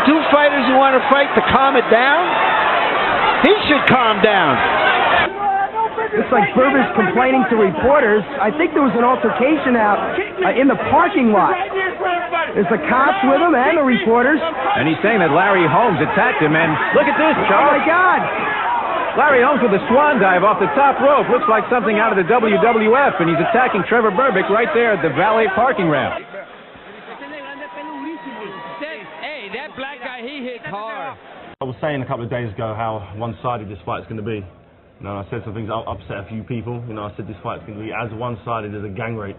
two fighters who want to fight to calm it down? He should calm down. It's like Burbish complaining to reporters. I think there was an altercation out in the parking lot. There's the cops with him and the reporters. And he's saying that Larry Holmes attacked him, and look at this, Charles. Oh, my God. Larry Holmes with a swan dive off the top rope. Looks like something out of the WWF, and he's attacking Trevor Burbick right there at the valet parking ramp. Hey, that black guy, he hits hard. I was saying a couple of days ago how one-sided this fight's going to be. You know, I said some things that upset a few people. You know, I said this fight's going to be as one-sided as a gang rape.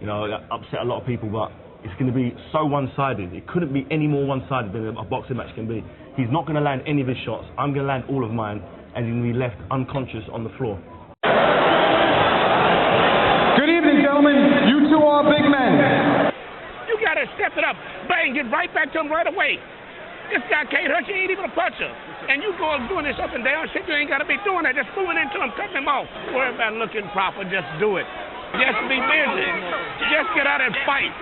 You know, that upset a lot of people, but it's going to be so one-sided. It couldn't be any more one-sided than a boxing match can be. He's not going to land any of his shots. I'm going to land all of mine, and he's going to be left unconscious on the floor. Good evening, gentlemen. You two are big men. You got to step it up. Bang, get right back to him right away. This guy can't hurt you. He ain't even a puncher. And you go doing this up and down shit, you ain't got to be doing that. Just moving into him, cutting him off. Don't worry about looking proper. Just do it. Just be busy. Just get out and fight.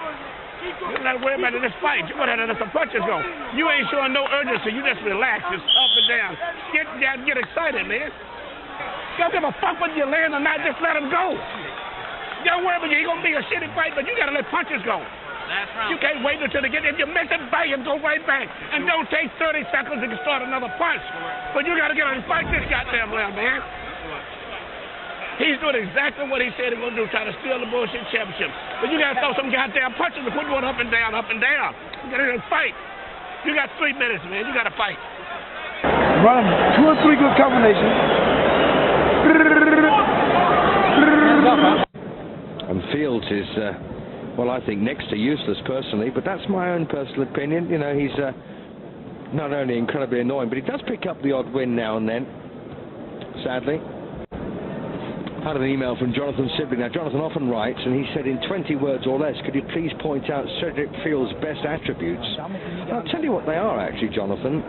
You don't have to worry about this fight. You got to let the punches go. You ain't showing no urgency. You just relax. Just up and down. Get excited, man. Don't give a fuck whether you land or not. Just let him go. Don't worry about it. It's going to be a shitty fight, but you got to let punches go. You can't wait until they get in. If you miss it, bang, and go right back. And don't take 30 seconds to start another punch. But you got to get on and fight this goddamn little man. He's doing exactly what he said he's going to do, trying to steal the bullshit championship. But you got to throw some goddamn punches before you going up and down, up and down. You got to fight. You got 3 minutes, man. You got to fight. Run 2 or 3 good combinations. And Fields is... well, I think next to useless personally, but that's my own personal opinion. You know, he's not only incredibly annoying, but he does pick up the odd win now and then, sadly. Had an email from Jonathan Sibley. Now, Jonathan often writes, and he said in 20 words or less, could you please point out Cedric Fields' best attributes? And I'll tell you what they are, actually, Jonathan.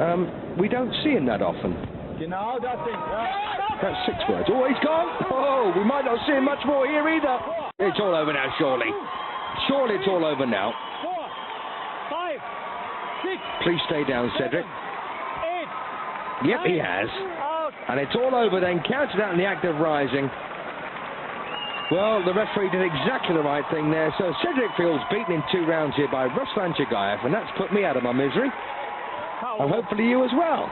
We don't see him that often. That's 6 words. Oh, he's gone. Oh, we might not see him much more here either. It's all over now, surely. Surely it's all over now. 4, 5, 6. Please stay down, Cedric. 8. Yep, he has. And it's all over then, counted out in the act of rising. Well, the referee did exactly the right thing there. So Cedric Fields beaten in 2 rounds here by Ruslan Chagayev, and that's put me out of my misery. And hopefully you as well.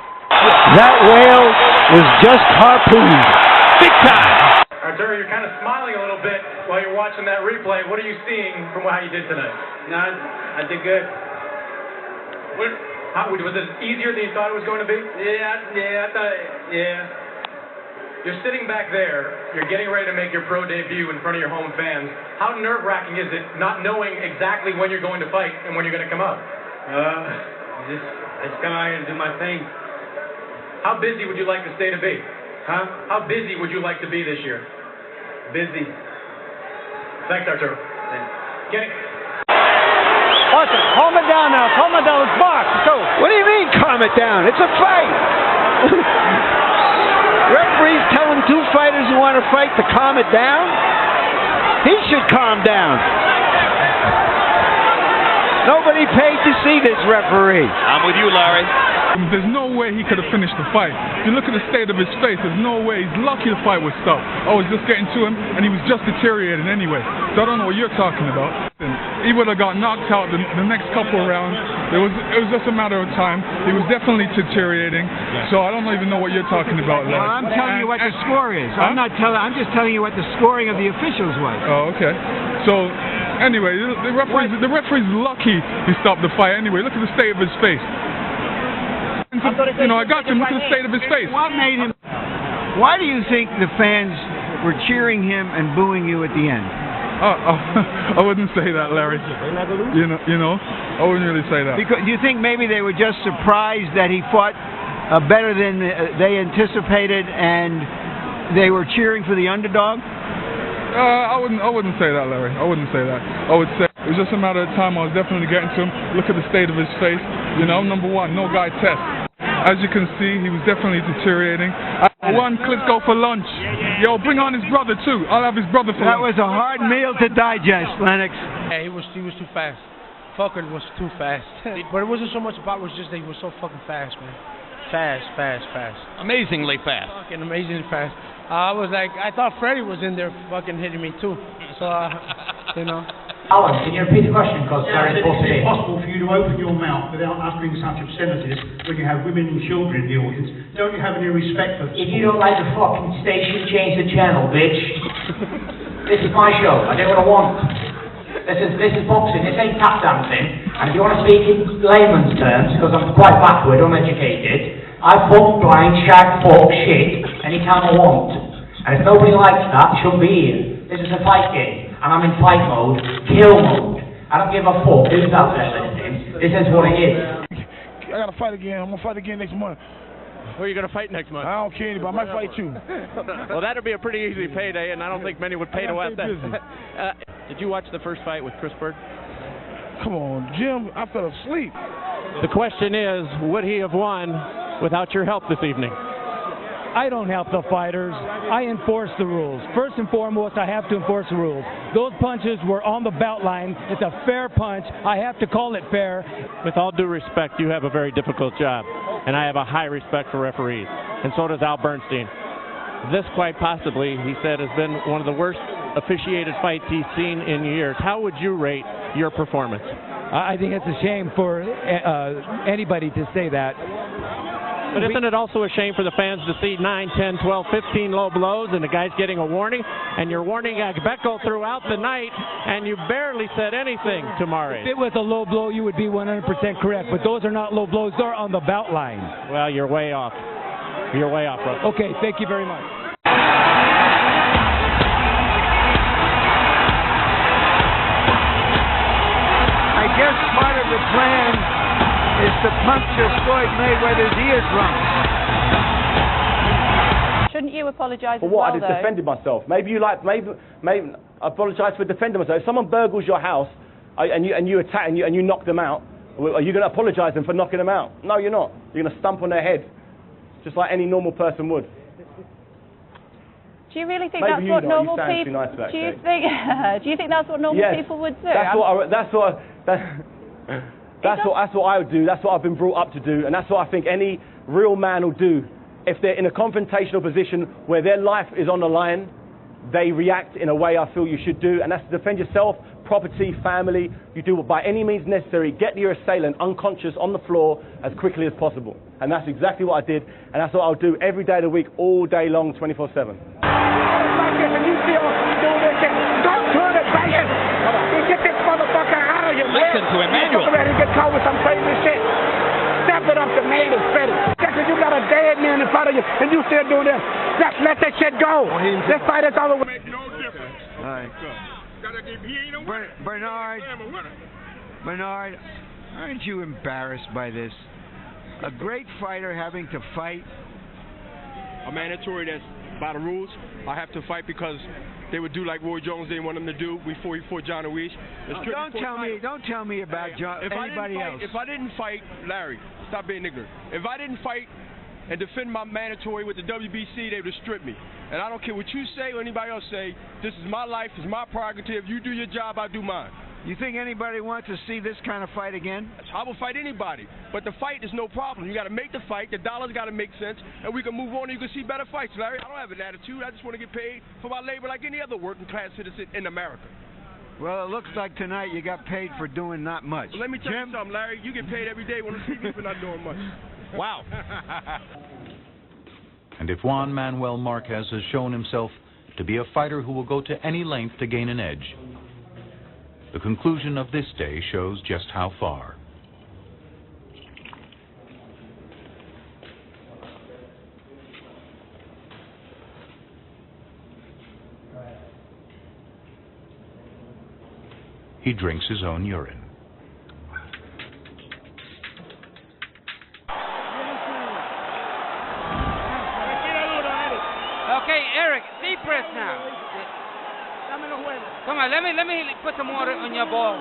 That whale was just harpooned. Big time. Arturo, you're kind of smiling a little bit while you're watching that replay. What are you seeing from how you did tonight? No, I did good. Was it easier than you thought it was going to be? Yeah, I thought, yeah. You're sitting back there. You're getting ready to make your pro debut in front of your home fans. How nerve-wracking is it not knowing exactly when you're going to fight and when you're going to come out? I just come out here and do my thing. How busy would you like the state to be? Huh? How busy would you like to be this year? Busy. Thanks, Arturo. Thanks. Kenny. Watch it. Calm it down now. Calm it down. Let's box. Let's go. What do you mean, calm it down? It's a fight. Referees telling two fighters who want to fight to calm it down? He should calm down. Nobody paid to see this referee. I'm with you, Larry. There's no way he could have finished the fight. If you look at the state of his face, there's no way. He's lucky the fight was stopped. I was just getting to him, and he was just deteriorating anyway. So I don't know what you're talking about. He would have got knocked out the next couple of rounds. It was just a matter of time. He was definitely deteriorating. So I don't even know what you're talking about, Larry. Well, I'm telling you what the score is. Huh? I'm just telling you what the scoring of the officials was. Oh, okay. So anyway, the referee's lucky he stopped the fight anyway. Look at the state of his face. You know, I got him. Look at the state of his face. What made him? Why do you think the fans were cheering him and booing you at the end? I wouldn't say that, Larry. You know, I wouldn't really say that. Because do you think maybe they were just surprised that he fought better than they anticipated, and they were cheering for the underdog? I wouldn't say that, Larry. I wouldn't say that. I would say it was just a matter of time. I was definitely getting to him. Look at the state of his face. You know, number one, no guy test. As you can see, he was definitely deteriorating. Let's go for lunch. Yo, bring on his brother too. I'll have his brother for lunch. That was a hard meal to digest, Lennox. Yeah, he was too fast. motherfucker was too fast. But it wasn't so much about it, was just that he was so fucking fast, man. Fast. Amazingly fast. Fucking amazingly fast. I was like, I thought Freddie was in there fucking hitting me too. So, you know. Alan, can you repeat the question? Because Gary's Is it possible for you to open your mouth without uttering such obscenities when you have women and children in the audience? Don't you have any respect for... If you don't like the fucking station, change the channel, bitch. This is my show. I do what I want. This is boxing. This ain't tap dancing. And if you want to speak in layman's terms, because I'm quite backward, uneducated, I fuck, blind, shag, fuck, shit, anytime I want. And if nobody likes that, it shouldn't be here. This is a fight game. And I'm in fight mode, kill mode. I don't give a fuck who's out there listening. This is what it is. I gotta fight again. I'm gonna fight again next month. Who are you going to fight next month? I don't care anybody. I might fight you. Well, that'd be a pretty easy payday, and I don't think many would pay to watch that. Did you watch the first fight with Chris Bird? Come on, Jim. I fell asleep. The question is, would he have won without your help this evening? I don't help the fighters. I enforce the rules. First and foremost, I have to enforce the rules. Those punches were on the belt line. It's a fair punch. I have to call it fair. With all due respect, you have a very difficult job, and I have a high respect for referees, and so does Al Bernstein. This, quite possibly, he said, has been one of the worst officiated fights he's seen in years. How would you rate your performance? I think it's a shame for anybody to say that. But isn't it also a shame for the fans to see 9, 10, 12, 15 low blows and the guy's getting a warning, and you're warning Beckel throughout the night, and you barely said anything to Mares? If it was a low blow, you would be 100% correct, but those are not low blows. They're on the bout line. Well, you're way off. You're way off, brother. Okay, thank you very much. I guess part of the plan is to puncture Floyd Mayweather's eardrum. Shouldn't you apologise for as what? well, I just defended myself. Maybe apologise for defending myself. If someone burgles your house and you attack and you knock them out, are you going to apologise them for knocking them out? No, you're not. You're going to stomp on their head, just like any normal person would. Do you really think Maybe that's what normal you sound people? too nice for that, Do you Kate. think? Do you think that's what normal people would do? That's what I would do. That's what I've been brought up to do, and that's what I think any real man will do. If they're in a confrontational position where their life is on the line, they react in a way I feel you should do, and that's to defend yourself, property, family. You do it by any means necessary. Get your assailant unconscious on the floor as quickly as possible, and that's exactly what I did, and that's what I'll do every day of the week, all day long, 24/7. Get this motherfucker out of here, man. Listen to Emmanuel. You're ready to get caught with some crazy shit. Step it up to native Freddy. Just because you got a dead man in front of you and you still doing this, just let that shit go. This fight is over with. No difference. All right. Bernard, aren't you embarrassed by this? A great fighter having to fight? A mandatory that's by the rules. I have to fight because they would do like Roy Jones didn't want them to do before he fought John Ruiz. Don't tell me about anybody else. If I didn't fight, Larry, stop being ignorant. If I didn't fight and defend my mandatory with the WBC, they would have stripped me. And I don't care what you say or anybody else say. This is my life. It's my prerogative. You do your job, I do mine. You think anybody wants to see this kind of fight again? I will fight anybody. But the fight is no problem. You got to make the fight. The dollars got to make sense. And we can move on and you can see better fights, Larry. I don't have an attitude. I just want to get paid for my labor like any other working class citizen in America. Well, it looks like tonight you got paid for doing not much. Well, let me tell you something, Larry. You get paid every day on the TV for not doing much. Wow. And if Juan Manuel Marquez has shown himself to be a fighter who will go to any length to gain an edge, the conclusion of this day shows just how far. He drinks his own urine. Okay, Eric, deep breath now. Come on, let me put some water on your ball.